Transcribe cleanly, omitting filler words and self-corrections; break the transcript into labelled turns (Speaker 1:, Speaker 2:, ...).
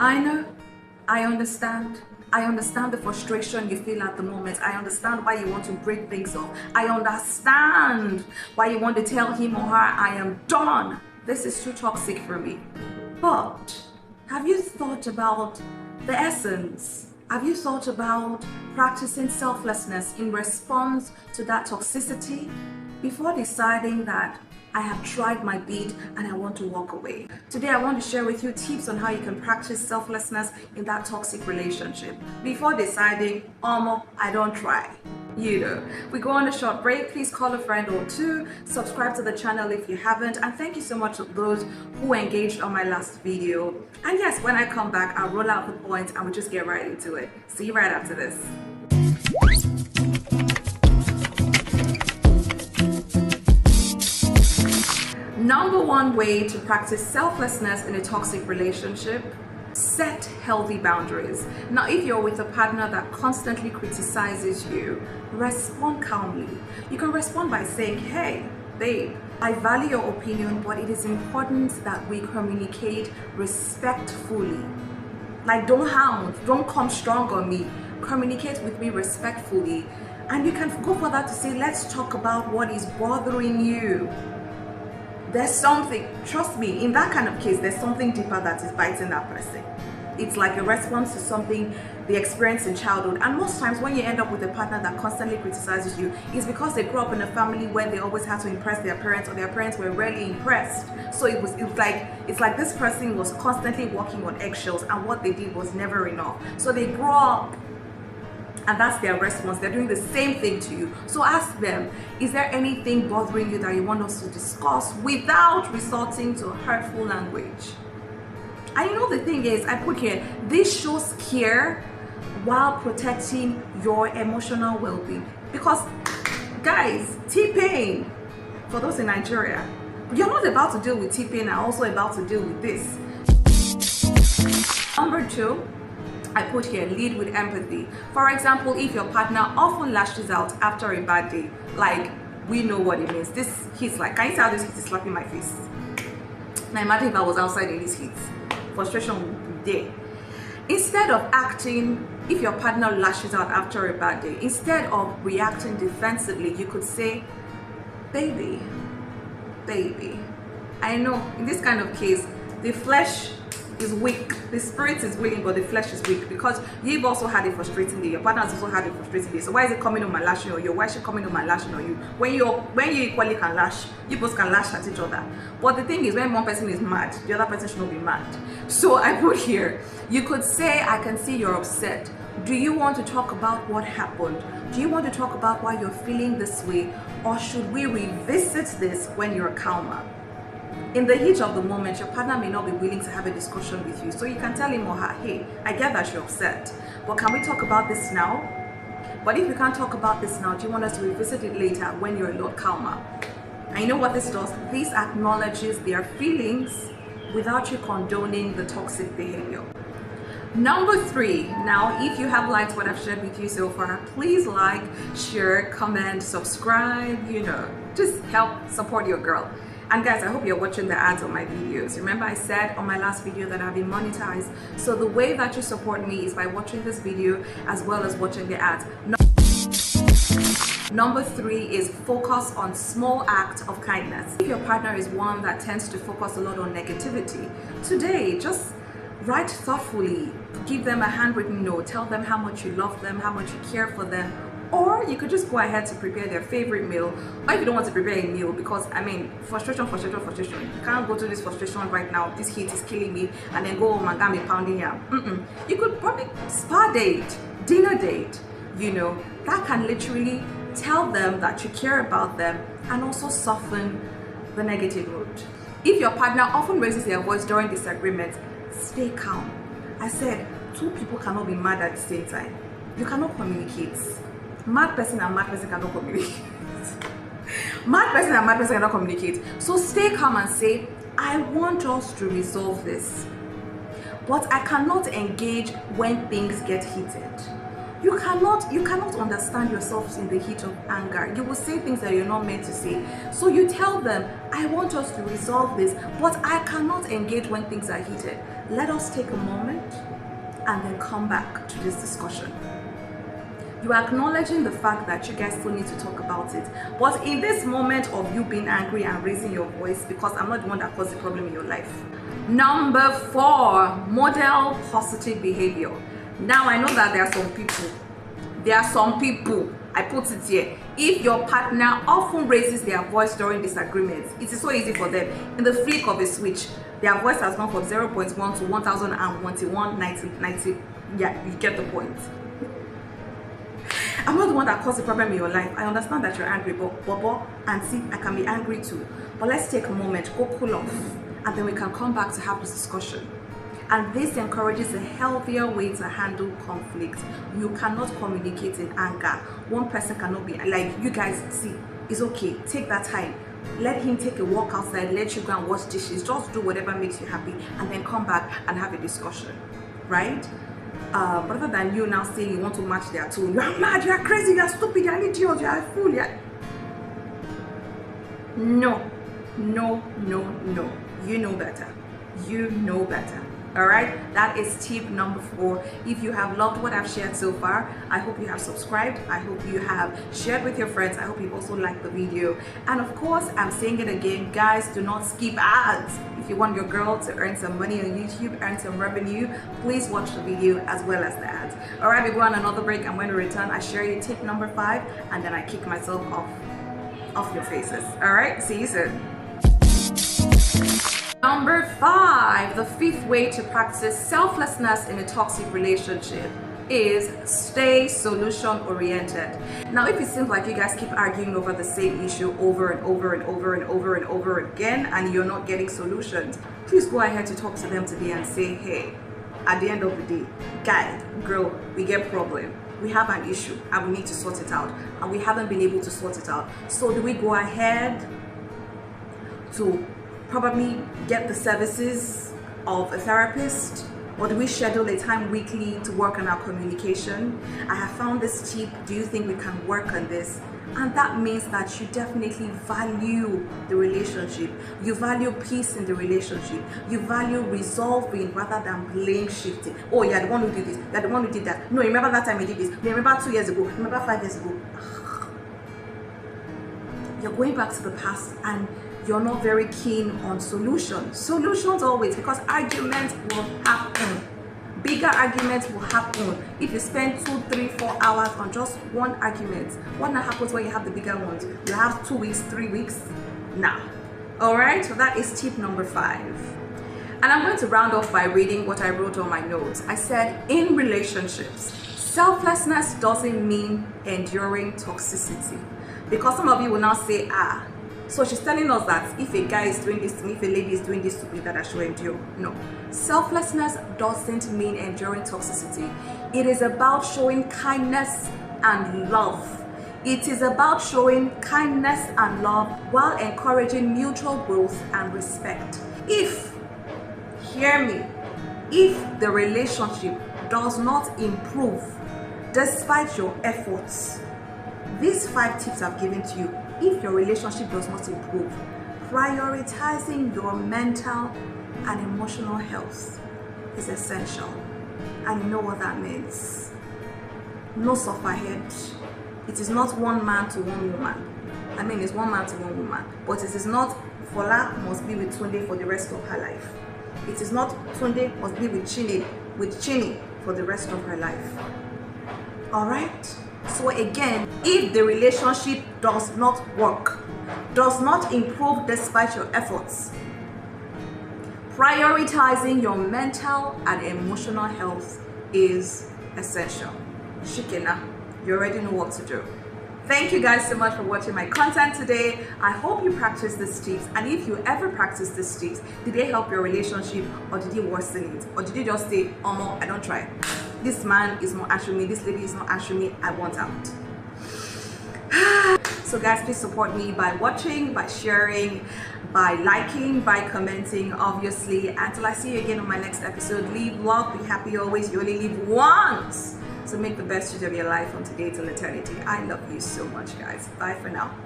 Speaker 1: I know, I understand. I understand the frustration you feel at the moment. I understand why you want to break things off. I understand why you want to tell him or her, I am done. This is too toxic for me. But have you thought about the essence? Have you thought about practicing selflessness in response to that toxicity before deciding that I have tried my bit and I want to walk away? Today I want to share with you tips on how you can practice selflessness in that toxic relationship before deciding, I don't try. We go on a short break. Please call a friend or two, subscribe to the channel if you haven't, and thank you so much to those who engaged on my last video. And yes, when I come back, I'll roll out the points and we'll just get right into it. See you right after this. Number one way to practice selflessness in a toxic relationship: set healthy boundaries. Now, if you're with a partner that constantly criticizes you, respond calmly. You can respond by saying, hey, babe, I value your opinion, but it is important that we communicate respectfully. Like, don't hound, don't come strong on me. Communicate with me respectfully. And you can go further to say, let's talk about what is bothering you. There's something, trust me, in that kind of case, there's something deeper that is biting that person. It's like a response to something they experienced in childhood. And most times when you end up with a partner that constantly criticizes you, it's because they grew up in a family where they always had to impress their parents, or their parents were rarely impressed. So it's like this person was constantly walking on eggshells, and what they did was never enough. So they grow up, and that's their response. They're doing the same thing to you. So ask them, is there anything bothering you that you want us to discuss without resorting to hurtful language? And the thing is, I put here, this shows care while protecting your emotional well-being. Because, guys, T-Pain, for those in Nigeria, you're not about to deal with T-Pain and also about to deal with this. Number two, I put here, lead with empathy. For example, if your partner often lashes out after a bad day, like, we know what it means. This heat's like, can you see how this heat is slapping my face? Now imagine if I was outside in this heat. Frustration would be there. Instead of acting, if your partner lashes out after a bad day, instead of reacting defensively, you could say, baby, I know in this kind of case, the flesh is weak, the spirit is willing, but the flesh is weak, because you've also had a frustrating day, your partner has also had a frustrating day. So why is it coming on my lashing on you? Why is she coming on my lashing on you? When you equally can lash, you both can lash at each other. But the thing is, when one person is mad, the other person should not be mad. So I put here, you could say, I can see you're upset. Do you want to talk about what happened? Do you want to talk about why you're feeling this way? Or should we revisit this when you're calmer? In the heat of the moment, your partner may not be willing to have a discussion with you. So you can tell him or her, hey, I get that you're upset, but can we talk about this now? But if we can't talk about this now, do you want us to revisit it later when you're a lot calmer? And you know what this does? This acknowledges their feelings without you condoning the toxic behavior. Number three, now if you have liked what I've shared with you so far, please like, share, comment, subscribe, just help support your girl. And guys, I hope you're watching the ads on my videos. Remember, I said on my last video that I've been monetized. So the way that you support me is by watching this video as well as watching the ads. Number three is focus on small acts of kindness. If your partner is one that tends to focus a lot on negativity, today just write thoughtfully, give them a handwritten note, tell them how much you love them, how much you care for them. Or you could just go ahead to prepare their favorite meal. Or if you don't want to prepare a meal, because frustration. You can't go to this frustration right now. This heat is killing me, and then go home and get me pounding yam. You could probably spa date, dinner date. That can literally tell them that you care about them and also soften the negative mood. If your partner often raises their voice during disagreements, stay calm. I said, two people cannot be mad at the same time. You cannot communicate. Mad person and mad person cannot communicate. Mad person and mad person cannot communicate. So stay calm and say, I want us to resolve this, but I cannot engage when things get heated. You cannot understand yourselves in the heat of anger. You will say things that you're not meant to say. So you tell them, I want us to resolve this, but I cannot engage when things are heated. Let us take a moment and then come back to this discussion. You are acknowledging the fact that you guys still need to talk about it. But in this moment of you being angry and raising your voice, because I'm not the one that caused the problem in your life. Number 4, model positive behavior. Now I know that there are some people, I put it here, if your partner often raises their voice during disagreements, it is so easy for them. In the flick of a switch, their voice has gone from 0.1 to 1001.90. Yeah, you get the point. I'm not the one that caused the problem in your life. I understand that you're angry, but Bobo and see, I can be angry too. But let's take a moment, go cool off, and then we can come back to have this discussion. And this encourages a healthier way to handle conflict. You cannot communicate in anger. One person cannot be like, you guys see, it's okay. Take that time. Let him take a walk outside, let you go and wash dishes. Just do whatever makes you happy, and then come back and have a discussion, right? Rather than you now saying you want to match their tone, you are mad, you are crazy, you are stupid, you are an idiot, you are a fool. No. You know better. You know better. All right, that is tip number 4. If you have loved what I've shared so far, I hope you have subscribed. I hope you have shared with your friends. I hope you've also liked the video. And of course, I'm saying it again, guys, do not skip ads. If you want your girl to earn some money on YouTube, earn some revenue, please watch the video as well as the ads. All right, we go on another break. I'm going to return. I share you tip number 5, and then I kick myself off your faces. All right, see you soon. Number 5, the 5th way to practice selflessness in a toxic relationship is stay solution oriented. Now, if it seems like you guys keep arguing over the same issue over and over and over and over and over again and you're not getting solutions, please go ahead to talk to them today and say, hey, at the end of the day, guy, girl, we get problem. We have an issue and we need to sort it out, and we haven't been able to sort it out. So do we go ahead to probably get the services of a therapist, or do we schedule a time weekly to work on our communication? I have found this tip. Do you think we can work on this? And that means that you definitely value the relationship. You value peace in the relationship. You value resolving rather than blame shifting. Oh, you're the one who did this. You're the one who did that. No, remember that time you did this. Remember 2 years ago. Remember 5 years ago. You're going back to the past and you're not very keen on solutions always, because arguments will happen. Bigger arguments will happen. If you spend 2, 3, 4 hours on just one argument, what now happens when you have the bigger ones? You have 2 weeks, 3 weeks? Nah. All right, so that is tip number 5. And I'm going to round off by reading what I wrote on my notes. I said, in relationships, selflessness doesn't mean enduring toxicity. Because some of you will now say, so she's telling us that if a guy is doing this to me, if a lady is doing this to me, that I should endure. No. Selflessness doesn't mean enduring toxicity. It is about showing kindness and love. It is about showing kindness and love while encouraging mutual growth and respect. If the relationship does not improve despite your efforts, these 5 tips I've given to you, if your relationship does not improve, prioritizing your mental and emotional health is essential. And you know what that means. No suffer head. It is not one man to one woman. I mean, it's one man to one woman. But it is not Fola must be with Tunde for the rest of her life. It is not Tunde must be with Chini for the rest of her life. Alright? So again, if the relationship does not work, does not improve despite your efforts, prioritizing your mental and emotional health is essential. Shikena, you already know what to do. Thank you guys so much for watching my content today. I hope you practice these tips, and if you ever practice these tips, did they help your relationship or did it worsen it? Or did you just say, oh no, I don't try. This man is not answering me, this lady is not answering me, I want out. So guys, please support me by watching, by sharing, by liking, by commenting, obviously. Until I see you again on my next episode, live, love, be happy always. You only live once. So make the best use of your life from today till eternity. I love you so much, guys. Bye for now.